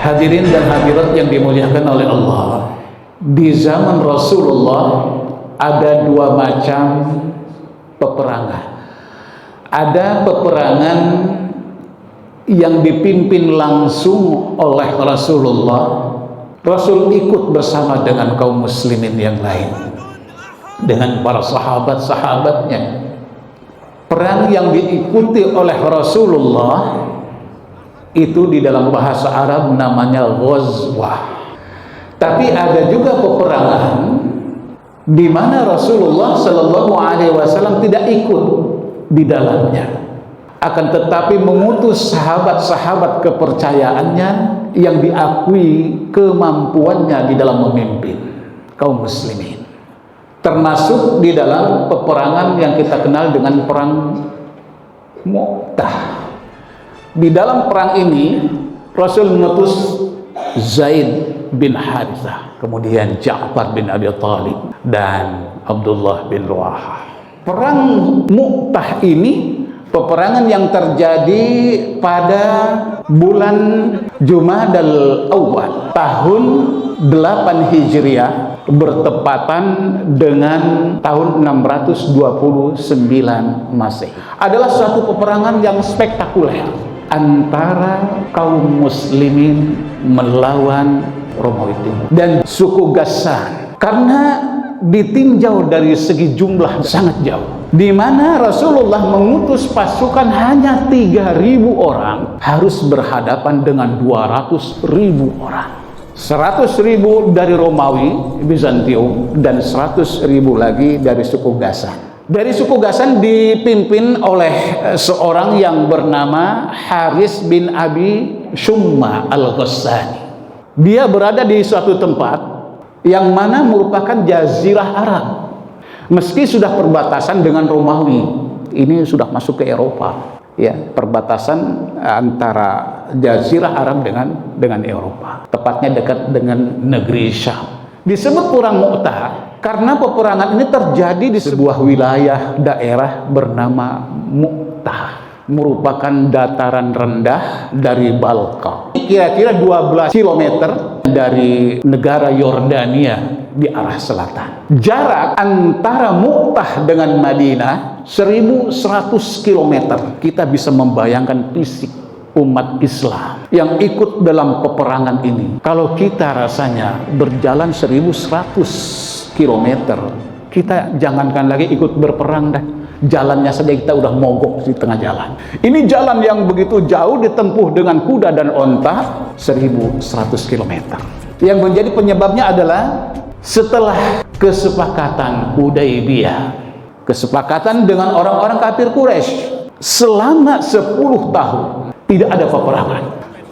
Hadirin dan hadirat yang dimuliakan oleh Allah, di zaman Rasulullah ada dua macam peperangan. Ada peperangan yang dipimpin langsung oleh Rasulullah. Rasul ikut bersama dengan kaum muslimin yang lain, dengan para sahabat-sahabatnya. Perang yang diikuti oleh Rasulullah itu di dalam bahasa Arab namanya ghazwah. Tapi ada juga peperangan di mana Rasulullah Shallallahu Alaihi Wasallam tidak ikut di dalamnya, akan tetapi mengutus sahabat-sahabat kepercayaannya yang diakui kemampuannya di dalam memimpin kaum muslimin. Termasuk di dalam peperangan yang kita kenal dengan perang Mu'tah. Di dalam perang ini Rasul mengutus Zaid bin Harithah, kemudian Ja'far bin Abi Thalib dan Abdullah bin Ruwahah. Perang Mu'tah ini peperangan yang terjadi pada bulan Jumadal Awal tahun 8 Hijriah, bertepatan dengan tahun 629 Masehi. Adalah suatu peperangan yang spektakuler antara kaum muslimin melawan Romawi Timur dan suku Ghassan, karena ditinjau dari segi jumlah sangat jauh, di mana Rasulullah mengutus pasukan hanya 3.000 orang harus berhadapan dengan 200.000 orang. 100.000 dari Romawi Bizantium dan 100.000 lagi dari suku Ghassan. Dari suku Ghassan dipimpin oleh seorang yang bernama Haris bin Abi Shumma al-Ghassani. Dia berada di suatu tempat yang mana merupakan jazirah Arab. Meski sudah perbatasan dengan Romawi, ini sudah masuk ke Eropa. Ya, perbatasan antara jazirah Arab dengan Eropa, tepatnya dekat dengan negeri Syam. Disebut perang Mu'tah karena peperangan ini terjadi di sebuah wilayah daerah bernama Mu'tah, merupakan dataran rendah dari Balqa, kira-kira 12 km dari negara Yordania di arah selatan. Jarak antara Mu'tah dengan Madinah 1.100 km. Kita bisa membayangkan fisik umat Islam yang ikut dalam peperangan ini. Kalau kita rasanya berjalan 1.100 km, kita jangankan lagi ikut berperang dah. Jalannya saja kita udah mogok di tengah jalan. Ini jalan yang begitu jauh ditempuh dengan kuda dan onta 1.100 km. Yang menjadi penyebabnya adalah setelah kesepakatan Hudaybiyah, kesepakatan dengan orang-orang kafir Quraisy, selama 10 tahun tidak ada peperangan.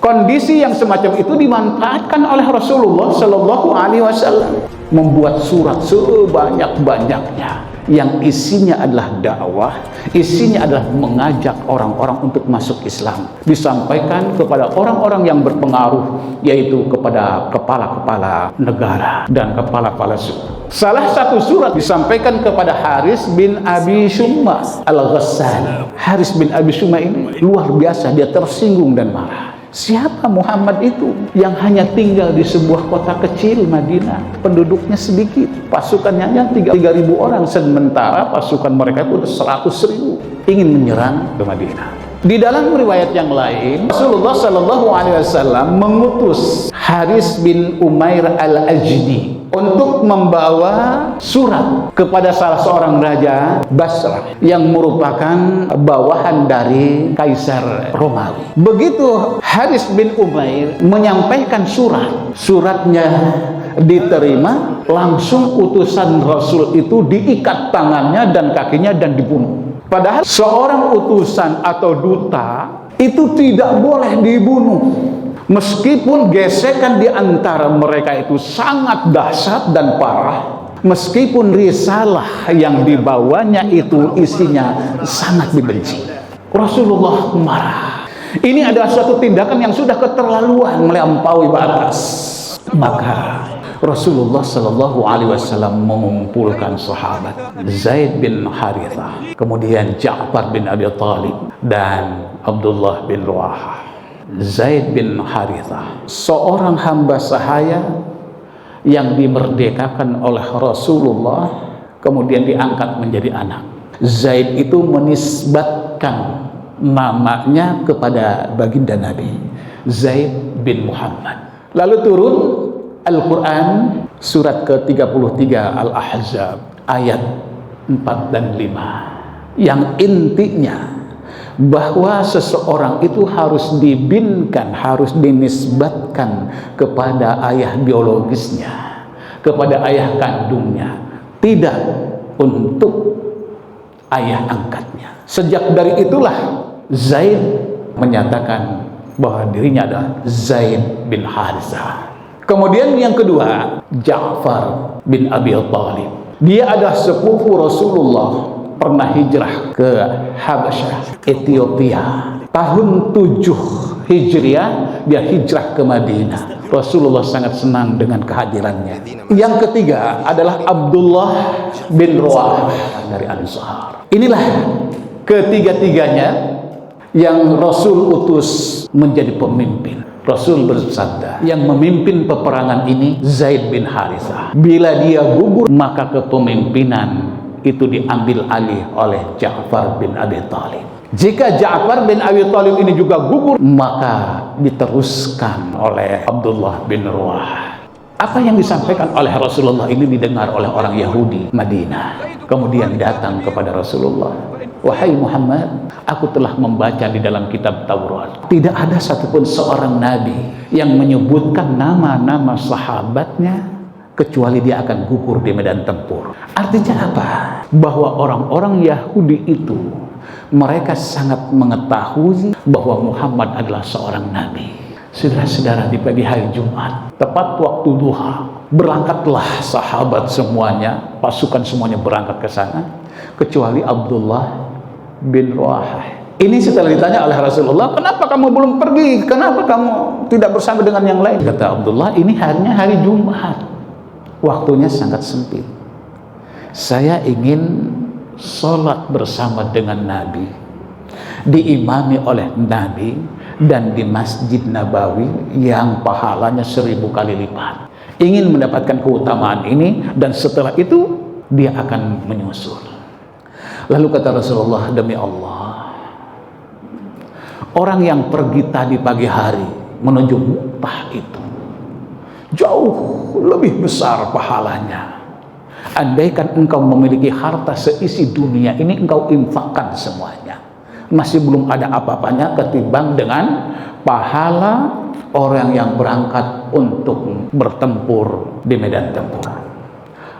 Kondisi yang semacam itu dimanfaatkan oleh Rasulullah Shallallahu Alaihi Wasallam, membuat surat sebanyak-banyaknya yang isinya adalah dakwah, isinya adalah mengajak orang-orang untuk masuk Islam, disampaikan kepada orang-orang yang berpengaruh, yaitu kepada kepala-kepala negara dan kepala-kepala suku. Salah satu surat disampaikan kepada Haris bin Abi Shumma al-Ghassani. Haris bin Abi Shumma ini luar biasa, dia tersinggung dan marah. Siapa Muhammad itu yang hanya tinggal di sebuah kota kecil Madinah, penduduknya sedikit, pasukannya hanya 3.000 orang, sementara pasukan mereka itu 100.000 ingin menyerang ke Madinah. Di dalam riwayat yang lain, Rasulullah Shallallahu Alaihi Wasallam mengutus Haris bin Umair al-Ajdi untuk membawa surat kepada salah seorang raja Basrah yang merupakan bawahan dari Kaisar Romawi. Begitu Haris bin Umair menyampaikan suratnya diterima, langsung utusan Rasul itu diikat tangannya dan kakinya dan dibunuh. Padahal seorang utusan atau duta itu tidak boleh dibunuh. Meskipun gesekan di antara mereka itu sangat dahsyat dan parah, meskipun risalah yang dibawanya itu isinya sangat dibenci, Rasulullah marah. Ini adalah suatu tindakan yang sudah keterlaluan, melampaui batas. Maka Rasulullah Shallallahu Alaihi Wasallam mengumpulkan sahabat Zaid bin Harithah, kemudian Ja'far bin Abi Thalib dan Abdullah bin Ruwahah. Zaid bin Harithah, seorang hamba sahaya yang dimerdekakan oleh Rasulullah, kemudian diangkat menjadi anak. Zaid itu menisbatkan namanya kepada baginda Nabi, Zaid bin Muhammad. Lalu turun Al-Quran surat ke-33 Al-Ahzab ayat 4 dan 5, yang intinya bahwa seseorang itu harus dibinkan, harus dinisbatkan kepada ayah biologisnya, kepada ayah kandungnya, tidak untuk ayah angkatnya. Sejak dari itulah Zaid menyatakan bahwa dirinya adalah Zaid bin Harithah. Kemudian yang kedua, Ja'far bin Abi Thalib. Dia adalah sepupu Rasulullah, pernah hijrah ke Habasyah, Ethiopia. Tahun 7 Hijriah dia hijrah ke Madinah. Rasulullah sangat senang dengan kehadirannya. Yang ketiga adalah Abdullah bin Ruwah dari Ansar. Inilah ketiga-tiganya yang Rasul utus menjadi pemimpin. Rasul bersabda, yang memimpin peperangan ini Zaid bin Harithah. Bila dia gugur, maka kepemimpinan itu diambil alih oleh Ja'far bin Abi Thalib. Jika Ja'far bin Abi Thalib ini juga gugur, maka diteruskan oleh Abdullah bin Ruwah. Apa yang disampaikan oleh Rasulullah ini didengar oleh orang Yahudi Madinah. Kemudian datang kepada Rasulullah, wahai Muhammad, aku telah membaca di dalam kitab Taurat, tidak ada satupun seorang nabi yang menyebutkan nama-nama sahabatnya kecuali dia akan gugur di medan tempur. Artinya apa? Bahwa orang-orang Yahudi itu, mereka sangat mengetahui bahwa Muhammad adalah seorang nabi. Saudara-saudara, di pagi hari Jumat, tepat waktu duha, berangkatlah sahabat semuanya, pasukan semuanya berangkat ke sana, kecuali Abdullah bin Ruwah. Ini setelah ditanya oleh Rasulullah, kenapa kamu belum pergi? Kenapa kamu tidak bersama dengan yang lain? Kata Abdullah, ini harinya hari Jumat, waktunya sangat sempit. Saya ingin sholat bersama dengan Nabi, diimami oleh Nabi, dan di Masjid Nabawi yang pahalanya 1000 kali lipat. Ingin mendapatkan keutamaan ini, dan setelah itu dia akan menyusul. Lalu kata Rasulullah, demi Allah, orang yang pergi tadi pagi hari menuju Mu'tah itu jauh lebih besar pahalanya. Andaikan engkau memiliki harta seisi dunia ini, engkau infakkan semuanya, masih belum ada apa-apanya ketimbang dengan pahala orang yang berangkat untuk bertempur di medan tempur.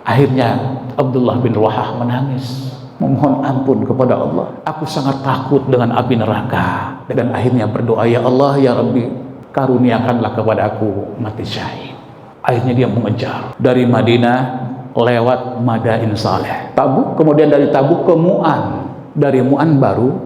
Akhirnya Abdullah bin Ruwah menangis, memohon ampun kepada Allah. Aku sangat takut dengan api neraka. Dan akhirnya berdoa, ya Allah, ya Rabbi, karuniakanlah kepada aku mati syahid. Akhirnya dia mengejar dari Madinah lewat Madain Saleh, Tabuk, kemudian dari Tabuk ke Mu'an, dari Mu'an baru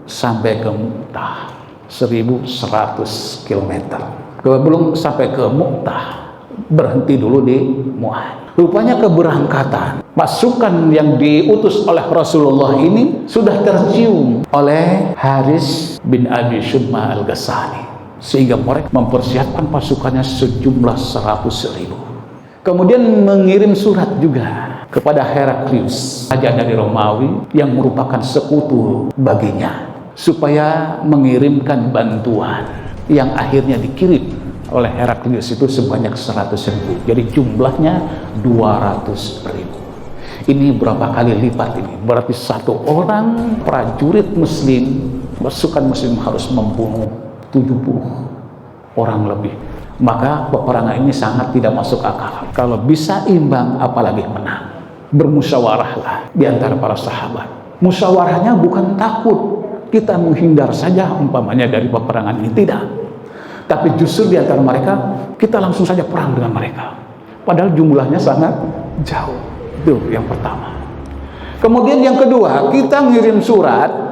sampai ke Mu'tah, 1100 km. Belum sampai ke Mu'tah, berhenti dulu di Mu'an. Rupanya keberangkatan pasukan yang diutus oleh Rasulullah ini sudah tercium oleh Haris bin Abi Syumma Al-Ghasani, sehingga mereka mempersiapkan pasukannya sejumlah 100.000. Kemudian mengirim surat juga kepada Heraklius, raja dari Romawi yang merupakan sekutu baginya, supaya mengirimkan bantuan, yang akhirnya dikirim oleh Heraklius itu sebanyak 100.000. Jadi jumlahnya 200.000. Ini berapa kali lipat ini? Berarti satu orang prajurit muslim, pasukan muslim harus membunuh 70 orang lebih. Maka peperangan ini sangat tidak masuk akal. Kalau bisa imbang, apalagi menang. Bermusyawarahlah di antara para sahabat. Musyawarahnya bukan takut kita menghindar saja umpamanya dari peperangan ini, tidak. Tapi justru di antara mereka, kita langsung saja perang dengan mereka. Padahal jumlahnya sangat jauh. Itu yang pertama. Kemudian yang kedua, kita ngirim surat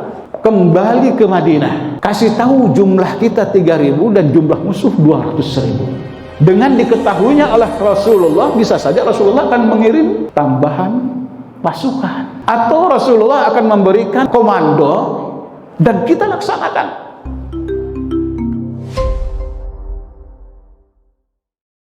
kembali ke Madinah, kasih tahu jumlah kita 3.000 dan jumlah musuh 200.000. Dengan diketahuinya oleh Rasulullah, bisa saja Rasulullah akan mengirim tambahan pasukan, atau Rasulullah akan memberikan komando dan kita laksanakan.